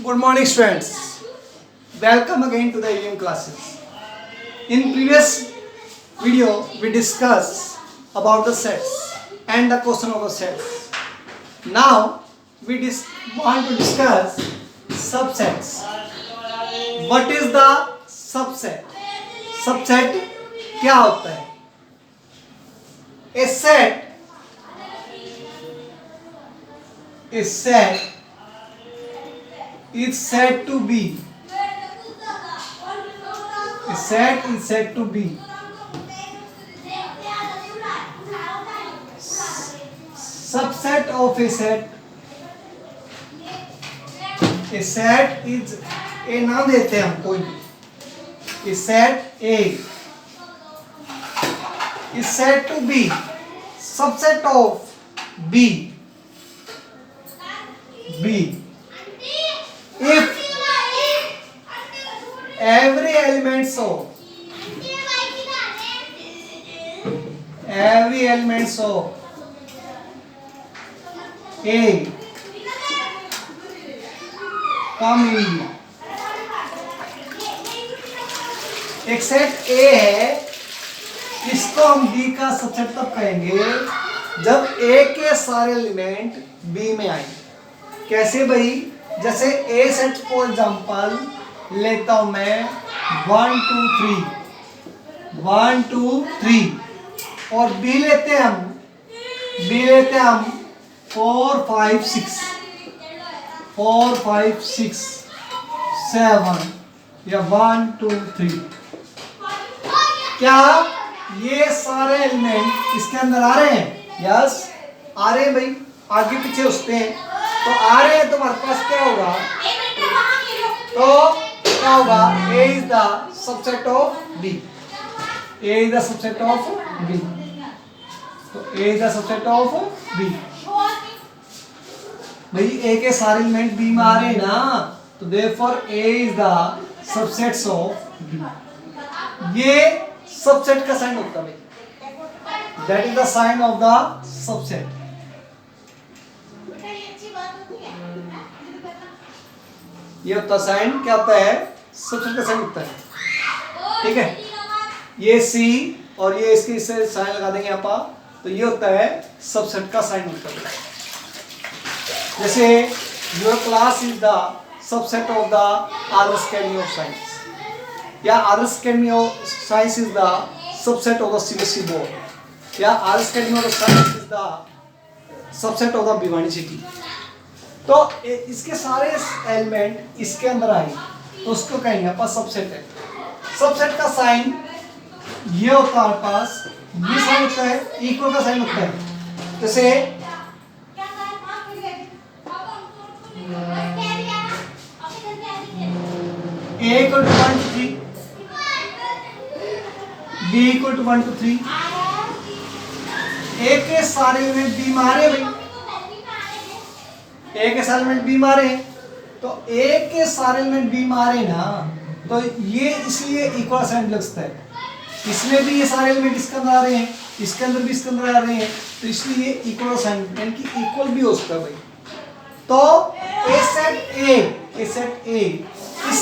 Good morning, students. Welcome again to the EM classes. In previous video, we discussed about the sets and the question of the sets. Now, we want to discuss subsets. What is the subset? Subset क्या होता है? A set is said to be. A set is said to be subset of a set. A set is a नाम देते हैं हम कोई. A set A is said to be subset of B. If every element of A come in B. एक set A है, इसको हम B का सबसेट तब कहेंगे जब A के सारे एलिमेंट B में आए. कैसे भाई? जैसे A सेट फॉर एग्जांपल लेता हूं मैं 1 2 3 और B लेते हैं हम 4 5 6 7 या 1 2 3. क्या ये सारे एलिमेंट इसके अंदर आ रहे हैं? यस, आ रहे हैं भाई. आगे पीछे उसते हैं तो आ रहे हैं. तुम्हारे पास क्या होगा? तो क्या होगा? A is the subset of B. A is the subset of B. तो A is the subset of B. भाई A के सारे एलिमेंट B में आ रहे हैं ना, तो therefore A is the subsets of B. ये सबसेट का साइन होता है भाई. That is the sign of the subset. ये होता साइन क्या होता है? सबसेट का साइन होता है. ठीक है, ये C और ये इसके इससे साइन लगा देंगे यहाँ तो ये होता है सबसेट का साइन होता है. जैसे your class is the subset of the other Academy of Science या other Academy of Science is the subset of the CBSE board या other Academy of Science is the subset of the Bhiwani city. तो इसके सारे element इसके अंदर आए तो उसको कहेंगे अपन सबसेट है. सबसेट का साइन ये होता है हमारे पास. ये साइन होता है इक्वल का साइन होता है. जैसे A equal to 1 to 3, B equal to 1 to 3. A के सारे एलिमेंट B मारे भाई. A के सारे एलिमेंट B मारे तो A के सारे एलिमेंट B मारे ना, तो ये इसलिए इक्वल साइन लगता है. इसमें भी ये सारे एलिमेंट इसके अंदर आ रहे हैं, इसके अंदर भी इसके अंदर आ रहे हैं, तो इसलिए इक्वल साइन यानी कि इक्वल भी हो सकता है भाई. तो A set A is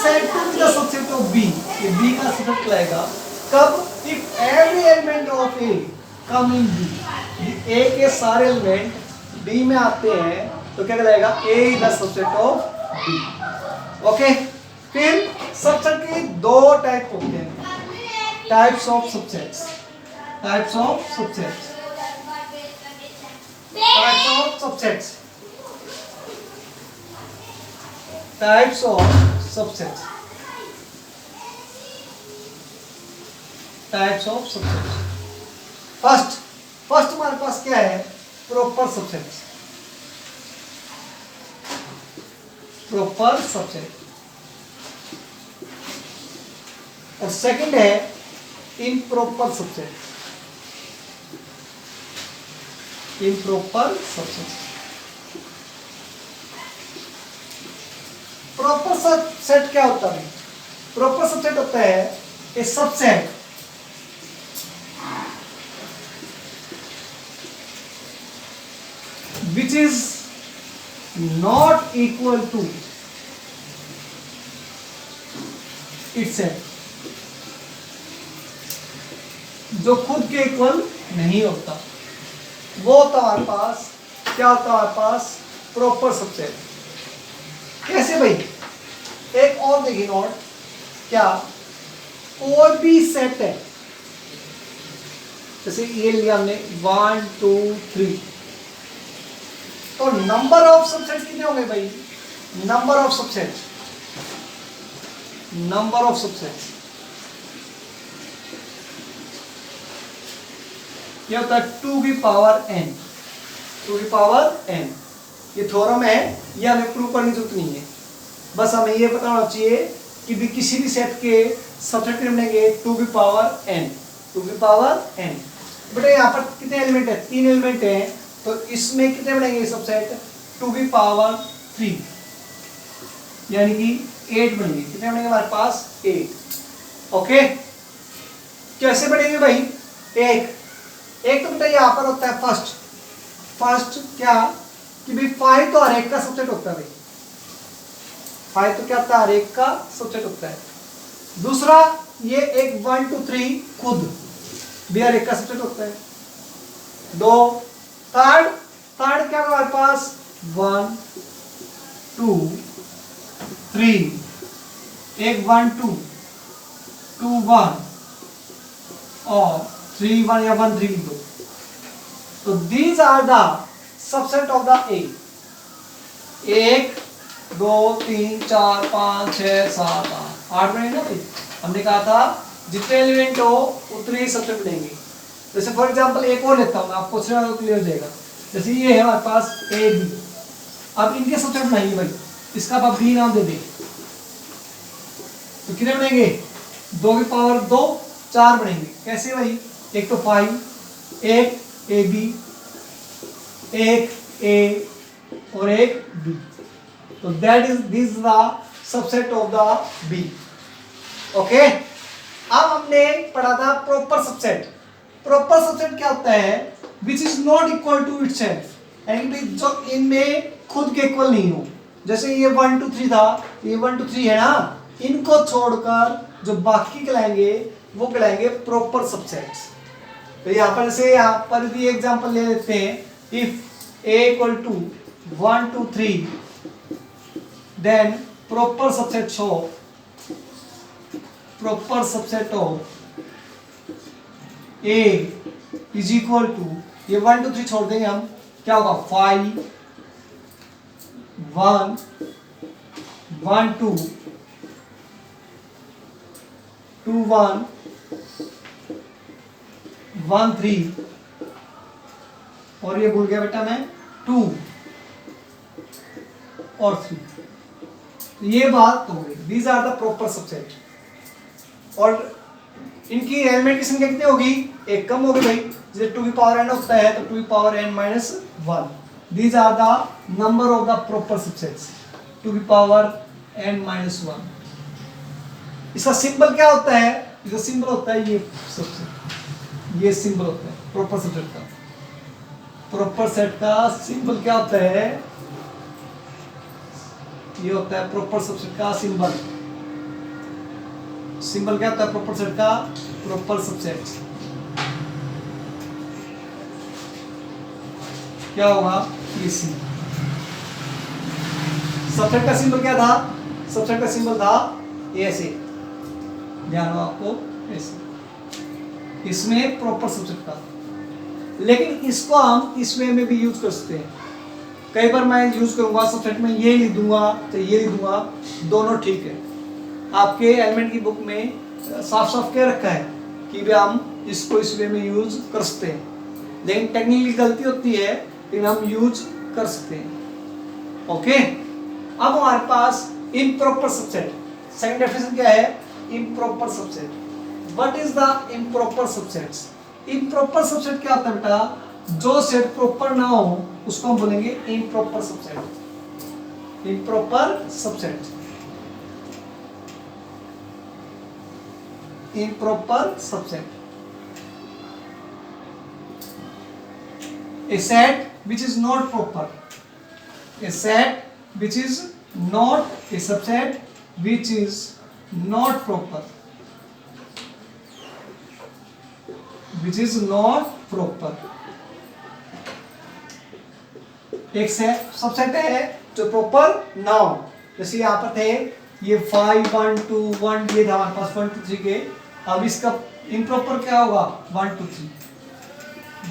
set to be the subset of B. ये B का सबसेट लाएगा कब? If every element of A come in B. A के सारे एलिमेंट B में आते हैं तो क्या कहलाएगा? A is the subset of B. Okay, फिर सबसेट के दो टाइप होते हैं. Types of subsets. Types of subsets. Types of subsets. Types of subsets. Types of subsets. First हमारे पास क्या है? Proper subsets. Proper subset. और सेकंड है improper subset. Improper subset. Proper subset क्या होता है? प्रॉपर सबसेट होता है a subset which is not equal to itself, जो खुद के इक्वल नहीं होता, वो होता हमारे पास, क्या होता है हमारे पास, प्रॉपर सबसेट। कैसे भाई, एक और देखिए नोट, क्या कोई भी सेट है, जैसे ये लिया हमने 1 2 3, तो नंबर ऑफ सबसेट कितने होंगे भाई, number of subset, number of subset ये होता है 2 की पावर n, 2 की पावर n। ये थ्योरम है, ये हमें प्रूव करने की जरूरत नहीं है, बस हमें ये पता होना चाहिए कि भी किसी भी सेट के सबसेट कितने बनेंगे, 2 की पावर n, 2 की पावर n। बेटा यहाँ पर कितने एलिमेंट है, 3 एलिमेंट है, तो इसमें कितने बनेंगे सबसेट, 2 की पावर 3, यानी कि 8 बनेंगे। कितने बनेंगे हमारे पास, 8। ओके, कैसे बनेंगे भाई, एक तो बेटा यहाँ पर होता है फर्स्ट क्या, कि भाई 5 तो हर एक का सबसेट होता है भाई, 5 तो क्या होता है, हर एक का सबसेट होता है। दूसरा ये एक 1 2 3 खुद भी हर एक का सबसेट होता है। 2 थर्ड क्या हमारे पास, 1 2 3, एक 1 2 2 1 और 3 1 या 1 3 2, तो these are the subset of the A। 1 2 3 4 5 6 7 8 बनेंगे ना भाई, हमने कहा था जितने एलिमेंट हो उतने ही सबसेट बनेंगे। जैसे फॉर एग्जांपल एक और लेता हूं मैं, आपको क्लियर हो जाएगा। जैसे ये है हमारे पास A B, अब इनके सबसेट बनाइए भाई, इसका आप B नाम दे दें, तो कितने बनेंगे, 2 की पावर 2 4 बनेंगे। कैसे भाई, एक तो 5, एक AB, एक A और एक B, तो that is this the subset of the B। Okay, अब हमने पढ़ा था प्रॉपर सबसेट। प्रॉपर सबसेट क्या होता है, which is not equal to itself, यानी कि जो इनमें खुद के इक्वल नहीं हो। जैसे ये 1 2 3 था, ये 1 2 3 है ना, इनको छोड़कर जो बाकी कहलाएंगे वो कहलाएंगे प्रॉपर सबसेट्स। तो यहाँ पर जैसे यहाँ पर भी एग्जांपल ले लेते हैं, if A equal to 1 2 3, then proper subset of A is equal to, ये 1 2 3 छोड़ देंगे हम, क्या होगा, 5 1 1 2 2 1 1 3 और ये भूल गया बेटा मैं, 2 और 3। तो ये बात हो गई, these are the proper subset. और इनकी एलिमेंट की संख्या कितनी होगी, एक कम होगी भाई, जैसे 2 की पावर n होता है तो 2 की power n minus 1, these are the number of the proper subsets, 2 की पावर n माइनस 1। इसका सिंबल क्या होता है, इसका सिंबल होता है ये सबसेट, ये सिंबल होता है प्रॉपर सबसेट का। प्रॉपर सेट का सिंबल क्या होता है, ये होता है प्रॉपर सबसेट का सिंबल। सिंबल क्या होता है प्रॉपर सेट का, प्रॉपर सबसेट क्या होगा, ये सी। सबसेट का सिंबल क्या था, सबसेट का सिंबल था ऐसे, ध्यान हो आपको ऐसे, इसमें प्रॉपर सबसेट का। लेकिन इसको हम इस वे में भी यूज कर सकते हैं। कई बार मैं यूज करूंगा सबसेट में ये लिख दूंगा तो ये लिख दूंगा, दोनों ठीक है। आपके एलिमेंट की बुक में साफ साफ क्या रखा है कि भी हम इसको इस वे में यूज कर सकते हैं, लेकिन टेक्निकली गलती होती है, लेकिन हम यूज कर सकते हैं। ओके, अब हमारे पास इम्प्रॉपर सबसेट, सेकंड डेफिनेशन क्या है, improper subset. What is the improper subsets, improper subset क्या होता है बेटा, जो सेट प्रॉपर ना हो उसको हम बोलेंगे improper subset. Improper subset, improper subset, a set which is not proper, a set which is not a subset which is not proper, which is not proper. एक से सबसेट है जो प्रॉपर नाउन, जैसे यहाँ पर थे ये 5 1 2 1, ये था हमारे पास 1 2 3 के। अब इसका इम्प्रॉपर क्या होगा 1 2 3,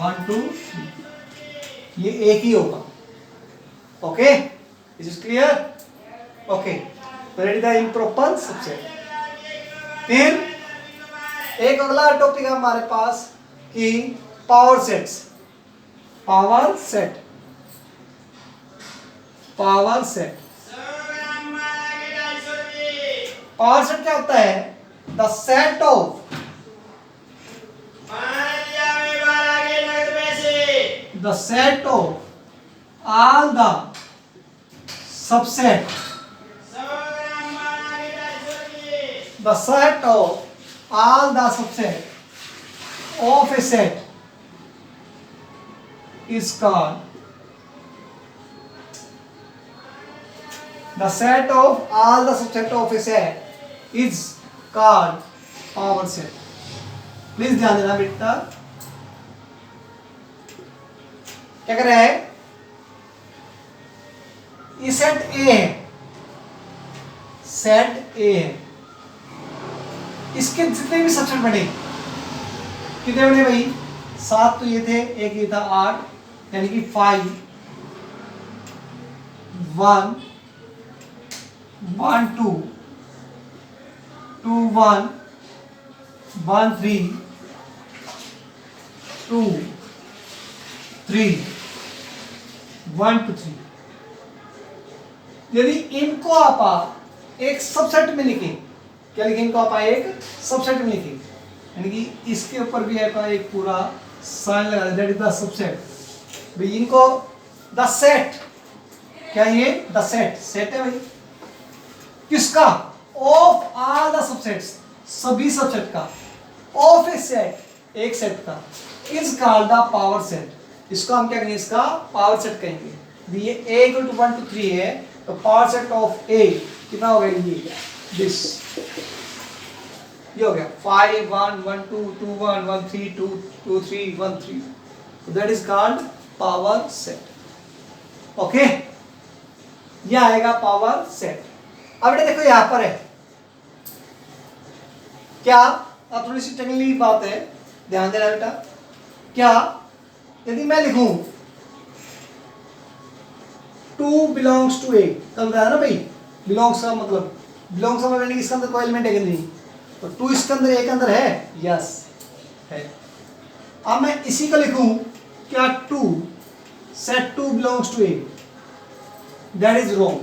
1 2 3, ये एक ही होगा। Okay, is it clear? Okay, that is the improper subset. फिर एक अगला टॉपिक है हमारे पास कि power sets. Power set, power set, power set क्या होता है? The set of the set of all the subset, the set of all the subset of a set is called, the set of all the subset of a set is called power set। Please ध्यान देना बेटा, क्या कर रहे हैं? ये set ए है, set ए है, इसके जितने भी सबसेट बने, कितने बने भाई? 7 तो ये थे, एक ये था 8, यानी कि 5 1 1 2 2 1 1 3 2 3 1 2 3। यदि इनको आप एक सबसेट में लिखें, क्या लिखें इनको आप एक सबसेट में लिखें, यानी कि इसके ऊपर भी आप एक पूरा साइन लगा दें, दैट इज द सबसेट। भाई इनको द सेट, क्या ये द सेट, सेट है भाई किसका? ऑफ ऑल द सबसेट्स, सभी सबसेट का, ऑफ ए सेट, एक सेट का, is called the power set. इसको हम क्या कहेंगे? इसका पावर सेट कहेंगे। ये a इक्वल टू 1 2 3 है, तो पावर सेट ऑफ a कितना हो गया? ये दिस, ये हो गया 5 1 1 2 2 1 1 3 2 2 3 1 3, that is called power set. Okay, ये आएगा पावर सेट। अब बेटा देखो यहां पर है क्या, अब थोड़ी सी टेक्निकली बात है, ध्यान देना बेटा। क्या यदि मैं लिखूं 2 बिलोंग्स टू ए, कल बताया ना भाई, बिलोंग्स का मतलब, बिलोंग्स का मतलब इसके अंदर कोई एलिमेंट है कि नहीं, तो 2 इसके अंदर, एक अंदर है, यस है। अब मैं इसी को लिखूं क्या 2 set 2 belongs to A, that is wrong,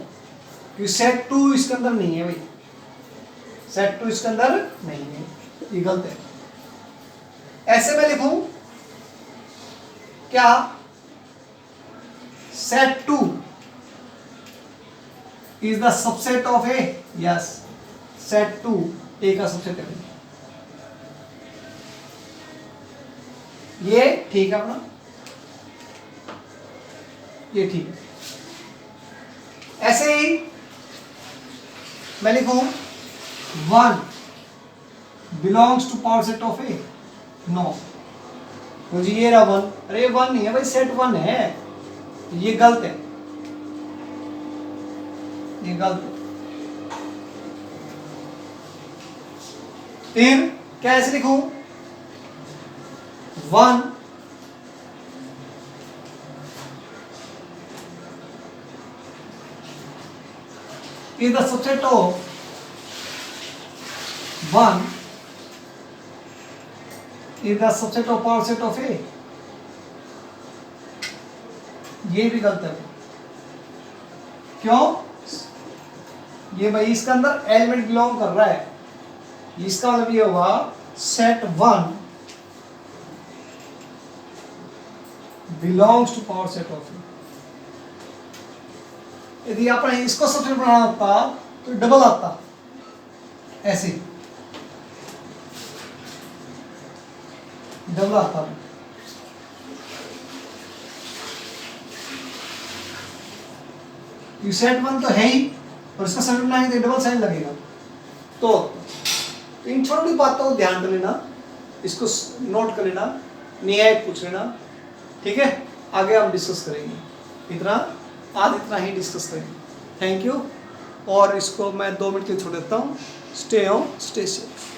क्योंकि सेट 2 इसके अंदर नहीं है भाई, सेट 2 इसके अंदर नहीं है, ये गलत है। ऐसे मैं लिखूं क्या set 2 is the subset of A, yes set 2 ए का सबसेट है, ये ठीक है अपना, ये ठीक है। ऐसे ही मैं लिखूं 1 belongs to power set of A, no, मुझे ये रहा 1, अरे 1 नहीं है भाई, सेट 1 है, ये गलत है, ये गलत है। फिर क्या ऐसे लिखूं 1 is the subset of 1 is the subset of power set of A, ये भी गलत है। क्यों? ये भाई इसके अंदर एलिमेंट बिलोंग कर रहा है, इसका मतलब ये होगा set 1 belongs to power set of A. यदि आपने इसको सबसेट बनाना होता तो डबल आता, ऐसे डबल आता, सेट 1 तो है ही, और इसका सबसेट बनाएंगे तो डबल साइन लगेगा, तो इन छोटी बातों को ध्यान कर लेना, इसको नोट कर लेना, न्याय पूछ लेना, ठीक है। आगे हम डिस्कस करेंगे, इतना आज इतना ही डिस्कस करेंगे। Thank you. और इसको मैं 2 मिनट के लिए छोड़ देता हूँ। Stay home, stay safe.